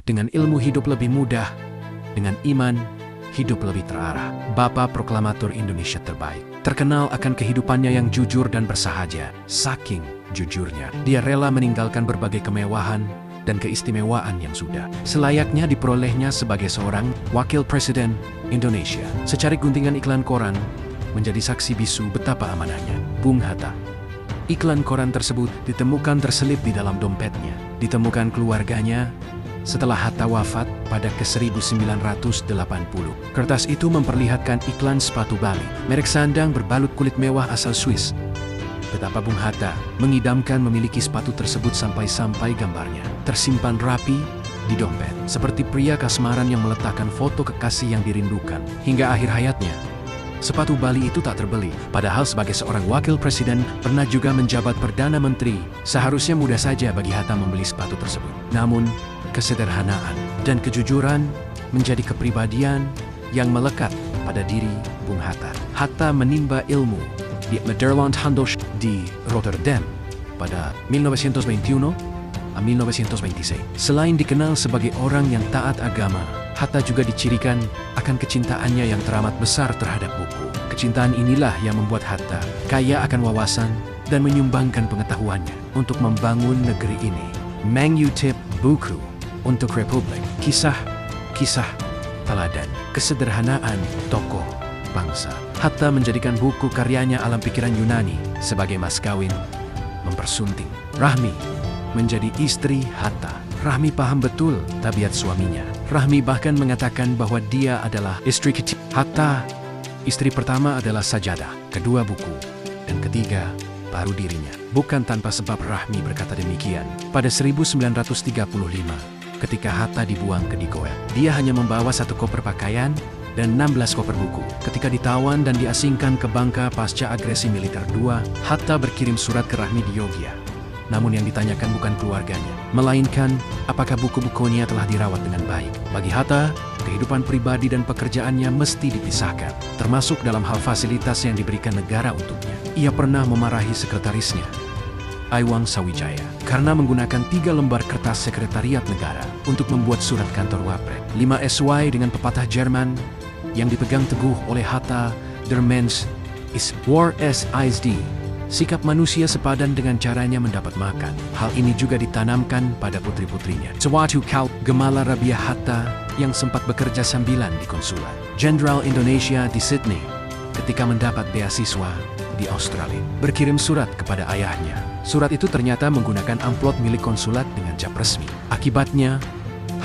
Dengan ilmu hidup lebih mudah, dengan iman, hidup lebih terarah. Bapak Proklamator Indonesia terbaik. Terkenal akan kehidupannya yang jujur dan bersahaja. Saking jujurnya, dia rela meninggalkan berbagai kemewahan dan keistimewaan yang sudah selayaknya diperolehnya sebagai seorang wakil presiden Indonesia. Secari guntingan iklan koran menjadi saksi bisu betapa amanahnya Bung Hatta. Iklan koran tersebut ditemukan terselip di dalam dompetnya. Ditemukan keluarganya setelah Hatta wafat pada ke-1980. Kertas itu memperlihatkan iklan sepatu Bali, merek sandang berbalut kulit mewah asal Swiss. Betapa Bung Hatta mengidamkan memiliki sepatu tersebut sampai-sampai gambarnya tersimpan rapi di dompet. Seperti pria kasmaran yang meletakkan foto kekasih yang dirindukan. Hingga akhir hayatnya, sepatu Bali itu tak terbeli. Padahal sebagai seorang wakil presiden pernah juga menjabat Perdana Menteri, seharusnya mudah saja bagi Hatta membeli sepatu tersebut. Namun, kesederhanaan dan kejujuran menjadi kepribadian yang melekat pada diri Bung Hatta. Hatta menimba ilmu di Nederland Handelschool di Rotterdam pada 1921-1926. Selain dikenal sebagai orang yang taat agama, Hatta juga dicirikan akan kecintaannya yang teramat besar terhadap buku. Kecintaan inilah yang membuat Hatta kaya akan wawasan dan menyumbangkan pengetahuannya untuk membangun negeri ini. Mengutip buku untuk Republik, kisah-kisah teladan kesederhanaan tokoh bangsa. Hatta menjadikan buku karyanya Alam Pikiran Yunani sebagai mas kawin mempersunting. Rahmi menjadi istri Hatta. Rahmi paham betul tabiat suaminya. Rahmi bahkan mengatakan bahwa dia adalah istri kecil Hatta. Istri pertama adalah Sajadah, kedua buku, dan ketiga baru dirinya. Bukan tanpa sebab Rahmi berkata demikian. Pada 1935, ketika Hatta dibuang ke Digoel, dia hanya membawa 1 koper pakaian dan 16 koper buku. Ketika ditawan dan diasingkan ke Bangka pasca agresi militer II, Hatta berkirim surat ke Rahmi di Yogyakarta. Namun yang ditanyakan bukan keluarganya, melainkan apakah buku-bukunya telah dirawat dengan baik. Bagi Hatta, kehidupan pribadi dan pekerjaannya mesti dipisahkan, termasuk dalam hal fasilitas yang diberikan negara untuknya. Ia pernah memarahi sekretarisnya, Aiwang Sawijaya, karena menggunakan 3 lembar kertas sekretariat negara untuk membuat surat kantor Wapret. 5 SY dengan pepatah Jerman yang dipegang teguh oleh Hatta, Der Mensch ist War es ist. Sikap manusia sepadan dengan caranya mendapat makan. Hal ini juga ditanamkan pada putri-putrinya. Suatu kali, Gemala Rabia Hatta yang sempat bekerja sambilan di konsulat Jenderal Indonesia di Sydney ketika mendapat beasiswa di Australia, berkirim surat kepada ayahnya. Surat itu ternyata menggunakan amplop milik konsulat dengan cap resmi. Akibatnya,